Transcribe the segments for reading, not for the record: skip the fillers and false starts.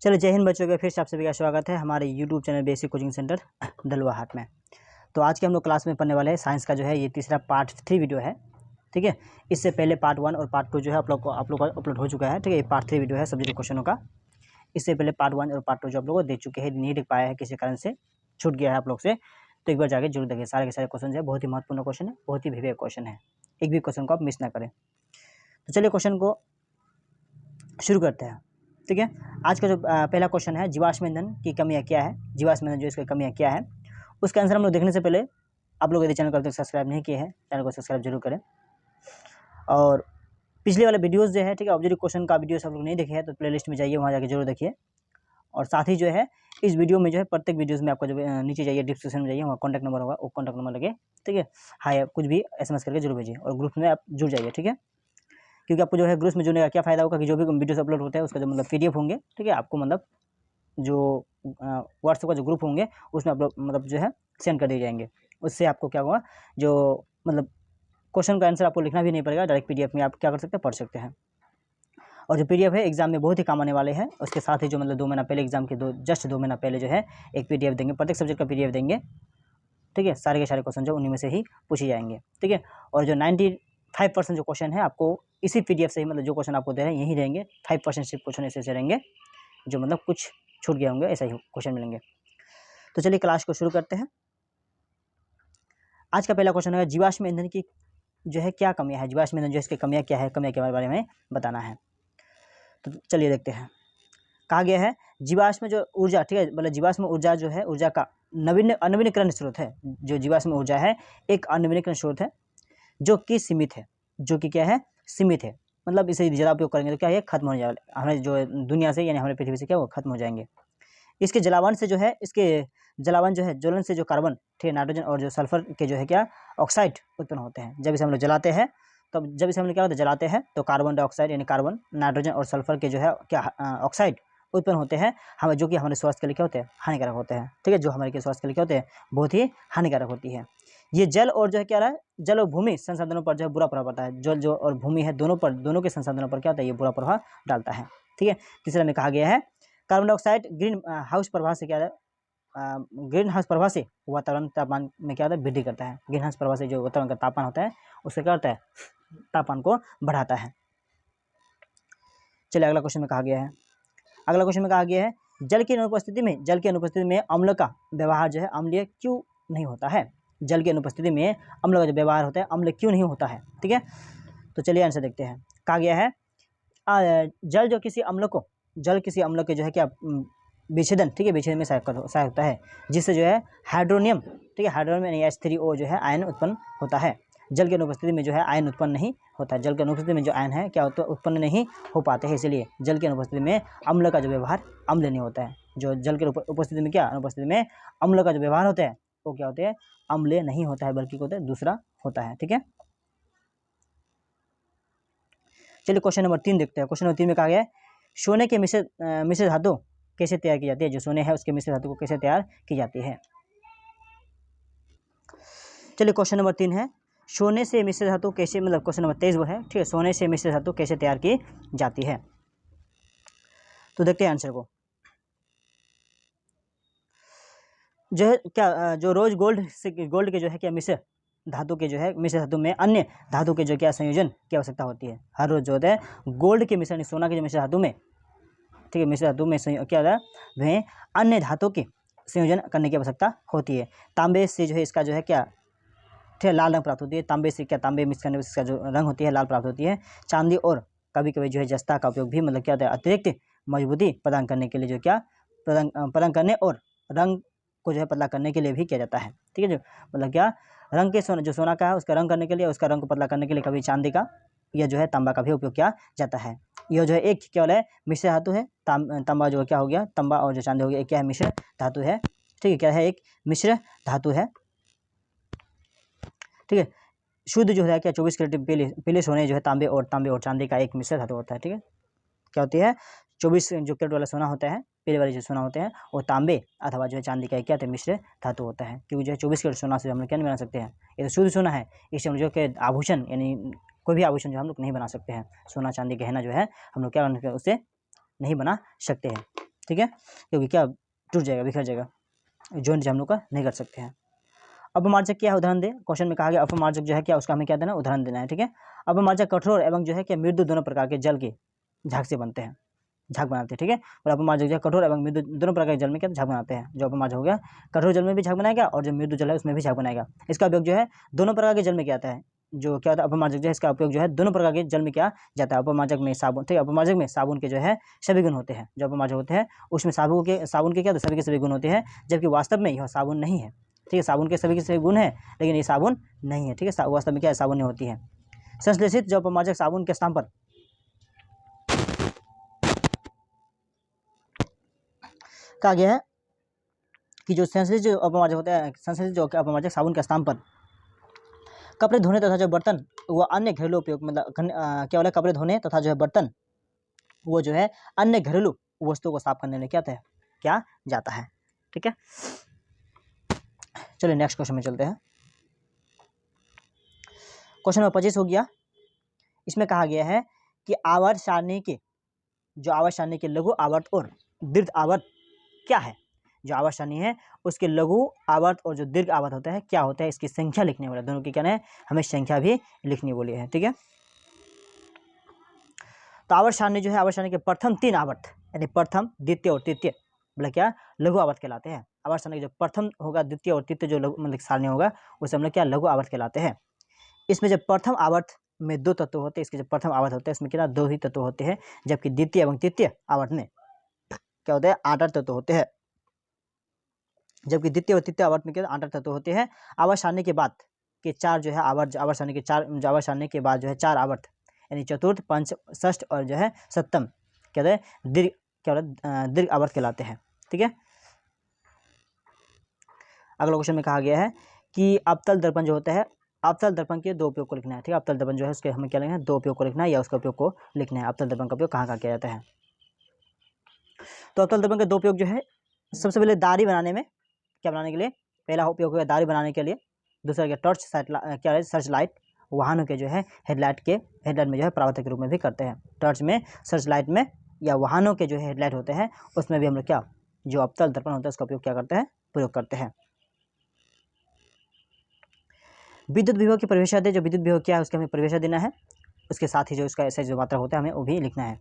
चलो जय हिंद बच्चों का फिर से आप सभी का स्वागत है हमारे YouTube channel basic coaching centre Dalwa Haat में। तो आज के हम लोग क्लास में पढ़ने वाले हैं साइंस का जो है ये तीसरा पार्ट 3 वीडियो है। ठीक है, इससे पहले पार्ट 1 और पार्ट 2 जो है आप लोग का अपलोड हो चुका है। ठीक है, ये पार्ट 3 वीडियो है सब्जेक्ट क्वेश्चनों का। इससे पहले पार्ट 1 और पार्ट 2 जो आप लोग देख चुके हैं, नहीं देख पाया है किसी कारण से छूट गया है आप लोग से, तो एक बार जाके जरूर देखिए। सारे के सारे क्वेश्चन है, बहुत ही महत्वपूर्ण क्वेश्चन है, बहुत ही विवेक क्वेश्चन है, एक भी क्वेश्चन को आप मिस ना करें। तो चलिए क्वेश्चन को शुरू करते हैं। ठीक है, आज का जो पहला क्वेश्चन है, जीवाश्म ईंधन की कमियां क्या है। जीवाश्म ईंधन जो इसकी कमियां क्या है, उसका आंसर हम लोग देखने से पहले आप लोग यदि चैनल को अब तक सब्सक्राइब नहीं किए हैं, चैनल को सब्सक्राइब जरूर करें। और पिछले वाले वीडियोस जो है, ठीक है, ऑब्जेक्टिव क्वेश्चन का वीडियो सब लोग नहीं देखे हैं तो प्लेलिस्ट में जाइए, वहाँ जाके जरूर देखिए। और साथ ही जो है इस वीडियो में जो है प्रत्येक वीडियोस में आपको जो नीचे जाइए, डिस्क्रिप्शन में जाइए, वहाँ कॉन्टैक्ट नंबर होगा, वो कॉन्टैक्ट नंबर लगे, ठीक है, हाय कुछ भी SMS करके जरूर भेजिए। और ग्रुप में आप जुड़ जाइए, ठीक है, क्योंकि आपको जो है ग्रुप में जुड़ने का क्या फ़ायदा होगा कि जो भी वीडियोस अपलोड होते हैं उसका जो मतलब PDF होंगे, ठीक है, आपको मतलब जो व्हाट्सएप का जो ग्रुप होंगे उसमें आप लोग मतलब जो है सेंड कर दिए जाएंगे। उससे आपको क्या होगा, जो मतलब क्वेश्चन का आंसर आपको लिखना भी नहीं पड़ेगा, डायरेक्ट PDF में आप क्या कर सकते हैं, पढ़ सकते हैं। और जो PDF है एग्जाम में बहुत ही काम आने वाले हैं। उसके साथ ही जो मतलब 2 महीना पहले एग्जाम के जस्ट 2 महीना पहले जो है एक PDF देंगे, प्रत्येक सब्जेक्ट का PDF देंगे। ठीक है, सारे के सारे क्वेश्चन जो उन्हीं में से ही पूछे जाएंगे। ठीक है, और जो 95% जो क्वेश्चन है आपको इसी PDF से ही, मतलब जो क्वेश्चन आपको दे रहे हैं यही रहेंगे। 5% सिर्फ क्वेश्चन ऐसे रहेंगे जो मतलब कुछ छूट गए होंगे, ऐसा ही क्वेश्चन मिलेंगे। तो चलिए क्लास को शुरू करते हैं। आज का पहला क्वेश्चन है, जीवाश्म ईंधन की जो है क्या कमियां है। जीवाश्म ईंधन जो इसकी कमियां क्या है, कमियां के बारे में बताना है। तो चलिए देखते हैं। कहा गया है जीवाश्म जो ऊर्जा, ठीक है, मतलब जीवाश्म ऊर्जा जो है ऊर्जा का अनवीनीकरण स्रोत है। जो जीवाश्म ऊर्जा है एक अनवीनीकरण स्रोत है जो कि सीमित है, जो कि क्या है, सीमित है। मतलब इसे ज़्यादा उपयोग करेंगे तो क्या है, खत्म हो जाएगा हमारे जो दुनिया से, यानी हमारे पृथ्वी से क्या वो खत्म हो जाएंगे। इसके जलावन से जो है, इसके जलावन जो है, ज्वलन से जो कार्बन, ठीक है, नाइट्रोजन और जो सल्फर के जो है क्या ऑक्साइड उत्पन्न होते हैं। जब इसे हम लोग जलाते हैं, तब जब इसे हम लोग क्या होता है जलाते हैं तो कार्बन डाइऑक्साइड यानी कार्बन, नाइट्रोजन और सल्फर के जो है क्या ऑक्साइड उत्पन्न होते हैं, हम जो कि हमारे स्वास्थ्य के लिए क्या होते हैं, हानिकारक होते हैं। ठीक है, जो हमारे के स्वास्थ्य के लिए क्या होते हैं, बहुत ही हानिकारक होती है। ये जल और जो है क्या रहा है, जल और भूमि संसाधनों पर जो है बुरा प्रभाव पड़ता है। जल जो और भूमि है दोनों पर, दोनों के संसाधनों पर क्या होता है, ये बुरा प्रभाव डालता है। ठीक है, तीसरा में कहा गया है कार्बन डाइऑक्साइड ग्रीन हाउस प्रभाव से क्या है, ग्रीन हाउस प्रभाव से वातावरण तापमान में क्या होता है, वृद्धि करता है। ग्रीन हाउस प्रभाव से जो वातावरण का तापमान होता है उससे क्या होता है, तापमान को बढ़ाता है। चलिए अगला क्वेश्चन में कहा गया है, अगला क्वेश्चन में कहा गया है जल की अनुपस्थिति में अम्ल का व्यवहार जो है अम्लीय क्यों नहीं होता है। जल की अनुपस्थिति में अम्ल का जो व्यवहार होता है अम्ल क्यों नहीं होता है। ठीक है, तो चलिए आंसर देखते हैं। कहा गया है जल जो किसी अम्ल को, जल किसी अम्ल के जो है क्या विच्छेदन, ठीक है, विच्छेदन में सहायक होता है, जिससे जो है हाइड्रोनियम, ठीक है, हाइड्रोनियम यानी H3O जो है आयन उत्पन्न होता है। जल की अनुपस्थिति में जो है आयन उत्पन्न नहीं होता है। जल की अनुपस्थिति में जो आयन है क्या होता है, उत्पन्न नहीं हो पाते हैं, इसलिए जल की अनुपस्थिति में अम्ल का जो व्यवहार अम्ल नहीं होता है। जो जल की उपस्थिति में क्या, अनुपस्थिति में अम्ल का जो व्यवहार होता है वो क्या होते हैं, अम्ल नहीं होता है, बल्कि होता है दूसरा होता है। ठीक है, चलिए क्वेश्चन नंबर 3 देखते हैं। क्वेश्चन नंबर 3 में कहा गया है सोने के मिश्र धातु कैसे तैयार की जाती है। जो सोने है उसके मिश्र धातु को कैसे तैयार की जाती है। चलिए क्वेश्चन नंबर 3 है सोने से मिश्र धातु कैसे, मतलब क्वेश्चन नंबर 23 वो है, ठीक है, सोने से मिश्र धातु कैसे तैयार की जाती है। तो देखते हैं आंसर को। जो है क्या, जो रोज गोल्ड के जो है क्या मिश्र धातु के जो है, मिश्र धातु में अन्य धातु के जो क्या संयोजन की आवश्यकता होती है। हर रोज जो होता है गोल्ड के मिश्रण, सोना के जो मिश्र धातु में, ठीक है, मिश्र धातु में क्या होता है, वह अन्य धातु के संयोजन करने की आवश्यकता होती है। तांबे से जो है इसका जो है क्या, ठीक है, लाल रंग प्राप्त होती है। तांबे से क्या, तांबे मिक्स करने से इसका जो रंग होती है लाल प्राप्त होती है। चांदी और कभी कभी जो है जस्ता का उपयोग भी मतलब क्या होता है, अतिरिक्त मजबूती प्रदान करने के लिए जो क्या प्रदान करने और रंग को जो है पतला करने के लिए भी किया जाता है। ठीक है, जो मतलब क्या रंग के जो सोना का है उसका रंग करने के लिए, उसका रंग को पतला करने के लिए कभी चांदी का या जो है तांबा का भी उपयोग किया जाता है। यह जो है एक क्या है, मिश्र धातु है। तांबा जो क्या हो गया, तांबा और जो चांदी हो गया, एक क्या है, मिश्र धातु है। ठीक है, क्या है, एक मिश्र धातु है। ठीक है, शुद्ध जो है क्या 24 कैरेट पीले सोने जो है तांबे और चांदी का एक मिश्र धातु होता है। ठीक है, क्या होती है, 24 जो कैरेट वाला सोना होता है, पीले वाले जो सोना होते हैं वो तांबे अथवा जो है चांदी का क्या होता है, मिश्र धातु होता है। क्योंकि जो है 24 कैरेट सोना से हम लोग क्या नहीं बना सकते हैं, ये तो शुद्ध सोना है, इससे हम जो कि आभूषण यानी कोई भी आभूषण जो हम लोग नहीं बना सकते हैं। सोना चांदी गहना जो है हम लोग क्या उससे नहीं बना सकते हैं। ठीक है, क्योंकि क्या टूट जाएगा, बिखर जाएगा, जॉइंट हम लोग का नहीं कर सकते हैं। अपमार्जक क्या है, उदाहरण दे। क्वेश्चन में कहा गया अपमार्जक जो है क्या, उसका हमें क्या देना, उदाहरण देना है। ठीक है, अपमार्जक कठोर एवं जो है क्या मृदु दोनों प्रकार के जल के झाग से बनते हैं, झाग बनाते हैं। ठीक है, और अपमार्जक जो है कठोर एवं मृदु दोनों प्रकार के जल में क्या झाग बनाते हैं। जो अपमार्जक हो गया कठोर जल में भी झाग बनाएगा और जो मृदु जल है उसमें भी झाग बनाएगा। इसका उपयोग जो है दोनों प्रकार के जल में किया जाता है। जो क्या होता है अपमार्जक जो है, इसका उपयोग जो है दोनों प्रकार के जल में किया जाता है। अपमार्जक में साबुन, ठीक है, अपमार्जक में साबुन के जो है सभी गुण होते हैं। जो अपमार्जक होते हैं उसमें साबुन के क्या तो सभी के सभी गुण होते हैं, जबकि वास्तव में यह साबुन नहीं है। ठीक है, साबुन के सभी गुण है लेकिन ये साबुन नहीं है। ठीक है, वास्तव में क्या है, साबुन नहीं होती है। संश्लेषित जो अपमार्जक साबुन के स्थान पर कहा गया है कि जो संश्लेषित जो अपमार्जक होता है, संश्लेषित जो अपमार्जक साबुन के स्थान पर कपड़े धोने तथा जो बर्तन वो अन्य घरेलू उपयोग मतलब क्या बोला, कपड़े धोने तथा जो है बर्तन वो जो है अन्य घरेलू वस्तुओं को साफ करने में क्या जाता है। ठीक है, चलिए नेक्स्ट क्वेश्चन में चलते हैं। क्वेश्चन नंबर 25 हो गया। इसमें कहा गया है कि आवर्त सारणी के जो आवर्त सारणी के लघु आवर्त और दीर्घ आवर्त क्या है। जो आवर्त सारणी है उसके लघु आवर्त और जो दीर्घ आवर्त होता है क्या होता है, इसकी संख्या लिखने वाला, दोनों की क्या है, हमें संख्या भी लिखनी बोली है। ठीक है, तो आवर्त सारणी जो है, आवर्त सारणी के प्रथम 3 आवर्त यानी प्रथम, द्वितीय और तृतीय मतलब क्या, लघु आवर्त कहलाते हैं। आवर्त सारणी जो प्रथम होगा, द्वितीय और तृतीय जो मतलब सारणी होगा उसे हम लोग क्या, लघु आवर्त कहलाते हैं। इसमें जब प्रथम आवर्त में 2 तत्व होते हैं, इसके जो प्रथम आवर्त होते हैं इसमें क्या 2 ही तत्व होते हैं, जबकि द्वितीय एवं तृतीय आवर्त में क्या होता है, 8 तत्व होते हैं। जबकि द्वितीय और तृतीय आवर्त में क्या 8 तत्व होते हैं। आवर्त सारणी के बाद के 4 जो है आवर्त सारणी के 4 आवर्त सारणी के बाद जो है 4 आवर्त यानी चतुर्थ, पंच, षष्ठ और जो है सप्तम क्या होता है, दीर्घ आवर्त कहलाते हैं। ठीक है, अगला क्वेश्चन में कहा गया है कि अवतल दर्पण जो होता है, अवतल दर्पण के 2 उपयोग को लिखना है। ठीक है, अवतल दर्पण जो है उसके हमें क्या लिखना है, 2 उपयोग को लिखना है या उसका उपयोग को लिखना है। अवतल दर्पण का उपयोग कहाँ किया जाता है। तो अवतल दर्पण के 2 उपयोग जो है, सबसे पहले दाढ़ी बनाने में क्या बनाने के लिए, पहला उपयोग हुआ दाढ़ी बनाने के लिए। दूसरा क्या, टॉर्च क्या है, सर्च लाइट, वाहनों के जो है हेडलाइट में जो है परावर्तक के रूप में भी करते हैं। टॉर्च में, सर्च लाइट में या वाहनों के जो है हेडलाइट होते हैं उसमें भी हम लोग क्या, जो अवतल दर्पण होता है उसका उपयोग क्या करते हैं, प्रयोग करते हैं। विद्युत विभव की परिभाषा दे। जो विद्युत विभव क्या है उसकी हमें परिभाषा देना है, उसके साथ ही जो इसका ऐसा जो मात्रा होता है हमें वो भी लिखना है।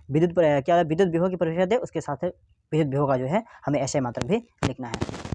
विद्युत विभव की परिभाषा दे, उसके साथ विद्युत विभव का जो है हमें ऐसे मात्रा भी लिखना है।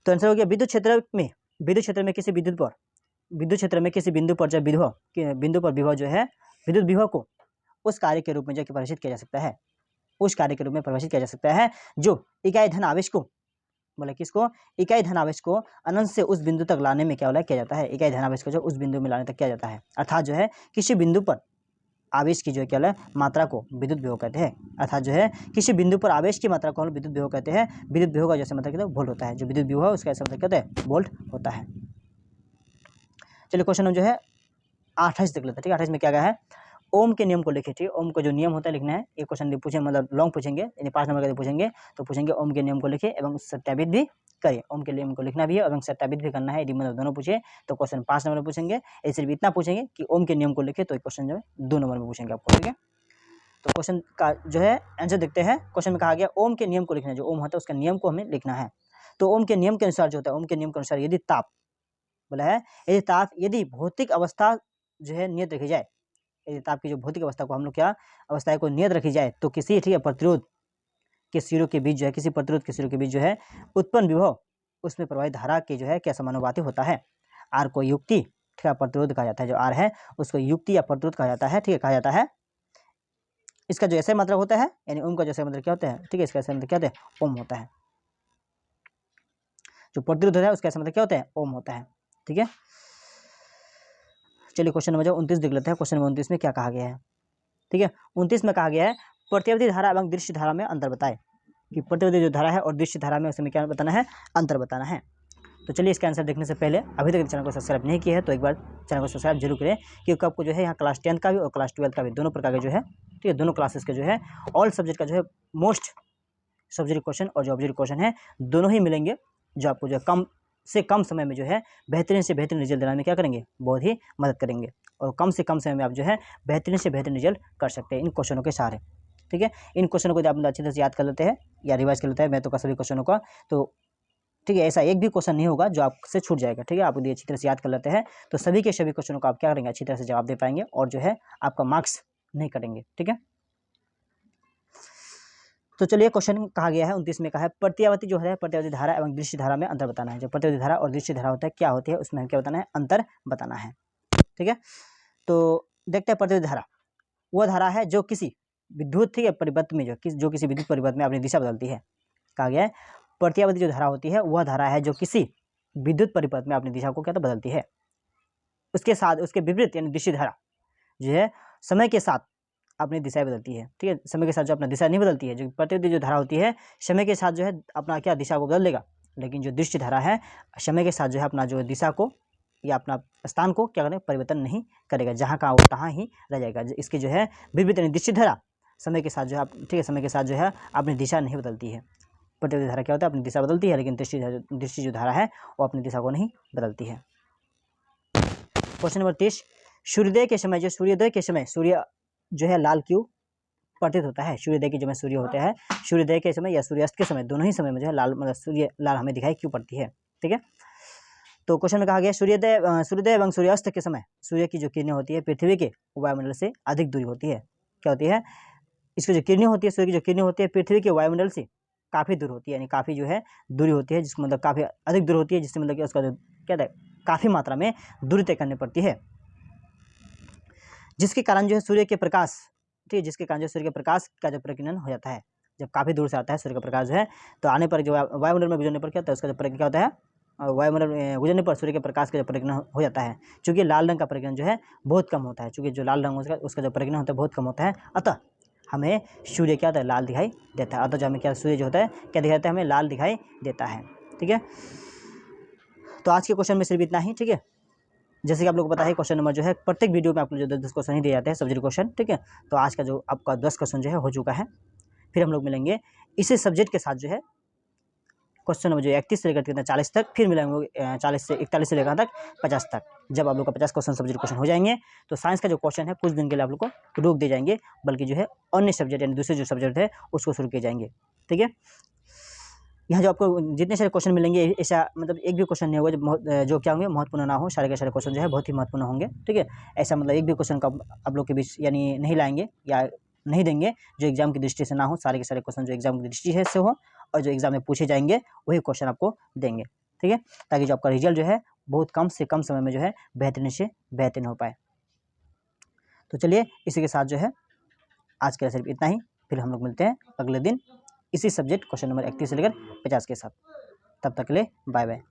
तो आंसर हो गया विद्युत क्षेत्र में किसी बिंदु पर जब विभव जो है, विद्युत विभव को उस कार्य के रूप में जो परिभाषित किया जा सकता है, उस कार्य के रूप में परिभाषित किया जा सकता है जो इकाई धन आवेश को, बोले किसको, इकाई धन आवेश को अनंत से उस बिंदु तक लाने में क्या किया जाता है, इकाई धन आवेश को जो उस बिंदु में लाने तक किया जाता है। अर्थात जो है किसी बिंदु पर आवेश की जो क्या मात्रा को विद्युत विभव कहते हैं। अर्थात जो है किसी बिंदु पर आवेश की मात्रा को हम विद्युत विभव कहते हैं। विद्युत विभव का जैसे मतलब वोल्ट होता है, जो विद्युत विभव है उसका ऐसा मतलब कहते हैं वोल्ट होता है। चलिए क्वेश्चन जो है 28 देख लेते हैं। ठीक है, 28 में क्या गया है, ओम के नियम को लिखे। ठीक है, ओम का जो नियम होता है लिखना है। एक क्वेश्चन पूछे मतलब लॉन्ग पूछेंगे, यानी 5 नंबर का पूछेंगे तो पूछेंगे ओम के नियम को लिखे एवं सत्यापित भी करिए। ओम के नियम को लिखना भी है एवं सत्यापित भी करना है। यदि मतलब दोनों पूछे तो क्वेश्चन 5 नंबर में पूछेंगे। यदि सिर्फ इतना पूछेंगे कि ओम के नियम को लिखे तो क्वेश्चन जो है 2 नंबर में पूछेंगे आपको। ठीक है, तो क्वेश्चन का जो है आंसर देखते हैं। क्वेश्चन में कहा गया ओम के नियम को लिखना है, जो ओम होता है उसका नियम को हमें लिखना है। तो ओम के नियम के अनुसार जो होता है, ओम के नियम के अनुसार यदि ताप बोला है, यदि भौतिक अवस्था जो है नियत रखी जाए, यदि ताप की जो भौतिक अवस्था को हम लोग क्या अवस्था को नियत रखी जाए तो किसी ठीक है प्रतिरोध के सिरों के बीच जो है, किसी प्रतिरोध के सिरों के बीच जो है उत्पन्न विभव उसमें प्रवाहित धारा के जो है क्या समानुपाती होता है। आर को युक्ति ठीक है प्रतिरोध कहा जाता है, जो आर है उसको युक्ति या प्रतिरोध कहा जाता है। ठीक है, कहा जाता है। इसका जो ऐसा मतलब होता है, यानी ओम का जैसा मतलब क्या होता है, ठीक है, इसका ऐसा मतलब क्या होता है, ओम होता है। जो प्रतिरोध होता है उसका ऐसा मतलब क्या होता है, ओम होता है। ठीक है, चलिए क्वेश्चन नंबर 29 देख लेते हैं। क्वेश्चन नंबर 29 में क्या कहा गया है। ठीक है, 29 में कहा गया है प्रतिवर्ती धारा एवं दृश्य धारा में अंतर बताए। कि प्रतिवर्ती जो धारा है और दृश्य धारा में उसमें क्या बताना है, अंतर बताना है। तो चलिए इसका आंसर देखने से पहले अभी तक चैनल को सब्सक्राइब नहीं किया है तो एक बार चैनल को सब्सक्राइब जरूर करें, क्योंकि आपको जो है यहाँ क्लास 10 का भी और क्लास 12 का भी दोनों प्रकार के जो है, ठीक है, दोनों क्लासेस के जो है ऑल सब्जेक्ट का जो है मोस्ट सब्जेक्ट क्वेश्चन और जो ऑब्जेक्ट क्वेश्चन है दोनों ही मिलेंगे, जो आपको जो है कम से कम समय में जो है बेहतरीन से बेहतरीन रिजल्ट दिलाने में क्या करेंगे, बहुत ही मदद करेंगे। और कम से कम समय में आप जो है बेहतरीन से बेहतरीन रिजल्ट कर सकते हैं इन क्वेश्चनों के सहारे। ठीक है। इन क्वेश्चनों को आप अच्छी तरह से याद कर लेते हैं या रिवाइज कर लेते हैं मैथों का सभी क्वेश्चनों का, तो ठीक है, ऐसा एक भी क्वेश्चन नहीं होगा जो आपसे छूट जाएगा, ठीक है। आप यदि अच्छी तरह से याद कर लेते हैं तो सभी के सभी क्वेश्चनों को आप क्या करेंगे, अच्छी तरह से जवाब दे पाएंगे और जो है आपका मार्क्स नहीं कटेंगे, ठीक है। तो चलिए क्वेश्चन कहा गया है 29 में कहा है प्रत्यावर्ती जो है प्रत्यावर्ती धारा एवं दृश्य धारा में अंतर बताना है। जो प्रत्यावर्ती धारा और दृश्य धारा होता है क्या होती है, उसमें हमें क्या बताना है, अंतर बताना है, ठीक है। तो देखते हैं प्रत्यावर्ती धारा वह धारा है जो किसी विद्युत परिपथ में जो किसी विद्युत परिपथ में अपनी दिशा बदलती है। कहा गया है प्रत्यावर्ती जो धारा होती है वह धारा है जो किसी विद्युत परिपथ में अपनी दिशा को क्या तो बदलती है। उसके साथ उसके विपरीत यानी दृश्य धारा जो है समय के साथ अपनी दिशाएं बदलती है, ठीक है। समय के साथ जो अपना दिशा नहीं बदलती है, जो प्रत्यावर्ती जो धारा होती है समय के साथ जो है अपना क्या दिशा को बदल देगा, लेकिन जो दृश्य धारा है समय के साथ जो है अपना जो दिशा को या अपना स्थान को क्या करें, परिवर्तन नहीं करेगा, जहाँ का वो तहाँ ही रह जाएगा। इसकी जो है विपरीत यानी दृश्य धारा समय के साथ जो है ठीक है, समय के साथ जो है अपनी दिशा नहीं बदलती है। प्रत्यावर्ती धारा क्या होता है, अपनी दिशा बदलती है, लेकिन दृश्य जो धारा है वो अपनी दिशा को नहीं बदलती है। क्वेश्चन नंबर 30 सूर्योदय के समय सूर्य जो है लाल क्यों प्रतीत होता है। सूर्योदय के समय सूर्य होते हैं, सूर्योदय के समय या सूर्यास्त के समय दोनों ही समय में जो है लाल मतलब सूर्य लाल हमें दिखाई क्यों पड़ती है, ठीक है। तो क्वेश्चन में कहा गया सूर्योदय एवं सूर्यास्त के समय सूर्य की जो किरणें होती है पृथ्वी के वायुमंडल से अधिक दूरी होती है। क्या होती है, इसकी जो किरणें होती है सूर्य की जो किरणें होती है पृथ्वी के वायुमंडल से काफ़ी दूर होती है, यानी काफ़ी जो है दूरी होती है, जिसको मतलब काफ़ी अधिक दूर होती है, जिससे मतलब कि उसका जो क्या है काफ़ी मात्रा में दूरी तय करनी पड़ती है, जिसके कारण जो है सूर्य के प्रकाश ठीक है, जिसके कारण जो सूर्य के प्रकाश का जो प्रकीर्णन हो जाता है। जब काफ़ी दूर से आता है सूर्य का प्रकाश जो है तो आने पर जो वायुमंडल में गुजरने पर क्या होता है, उसका जो क्या होता है, वायुमंडल में गुजरने पर सूर्य के प्रकाश का जो प्रकीर्णन हो जाता है। चूँकि लाल रंग का प्रकीर्णन जो है बहुत कम होता है, चूँकि जो लाल रंग उसका जो प्रकीर्णन होता है बहुत कम होता है, अतः हमें सूर्य क्या होता है, लाल दिखाई देता है। अतः जो हमें क्या सूर्य जो होता है क्या दिखाई देता है, हमें लाल दिखाई देता है, ठीक है। तो आज के क्वेश्चन में सिर्फ इतना ही, ठीक है। जैसे कि आप लोग को पता है क्वेश्चन नंबर जो है प्रत्येक वीडियो में आप लोग जो 10 क्वेश्चन ही दिए जाते हैं सब्जेक्ट क्वेश्चन, ठीक है। तो आज का जो आपका 10 क्वेश्चन जो है हो चुका है। फिर हम लोग मिलेंगे इसी सब्जेक्ट के साथ जो है क्वेश्चन नंबर जो 31 से लेकर कितना 40 तक, फिर मिलेंगे 40 से 41 से लेकर तक 50 तक। जब आप लोग का 50 क्वेश्चन सब्जेक्ट क्वेश्चन हो जाएंगे तो साइंस का जो क्वेश्चन है कुछ दिन के लिए आप लोग को रोक दिए जाएंगे, बल्कि जो है अन्य सब्जेक्ट यानी दूसरे जो सब्जेक्ट है उसको शुरू किए जाएंगे, ठीक है। यहाँ जो आपको जितने सारे क्वेश्चन मिलेंगे ऐसा मतलब एक भी क्वेश्चन नहीं होगा जो क्या होंगे महत्वपूर्ण ना हो, सारे के सारे क्वेश्चन जो है बहुत ही महत्वपूर्ण होंगे, ठीक है। ऐसा मतलब एक भी क्वेश्चन का आप लोग के बीच यानी नहीं लाएंगे या नहीं देंगे जो एग्जाम की दृष्टि से ना हो, सारे के सारे क्वेश्चन जो एग्जाम की दृष्टि से हो और जो एग्जाम में पूछे जाएंगे वही क्वेश्चन आपको देंगे, ठीक है, ताकि जो आपका रिजल्ट जो है बहुत कम से कम समय में जो है बेहतरीन से बेहतरीन हो पाए। तो चलिए इसी के साथ जो है आज के लिए सिर्फ इतना ही, फिर हम लोग मिलते हैं अगले दिन इसी सब्जेक्ट क्वेश्चन नंबर 31 से लेकर 50 के साथ। तब तक के लिए बाय बाय।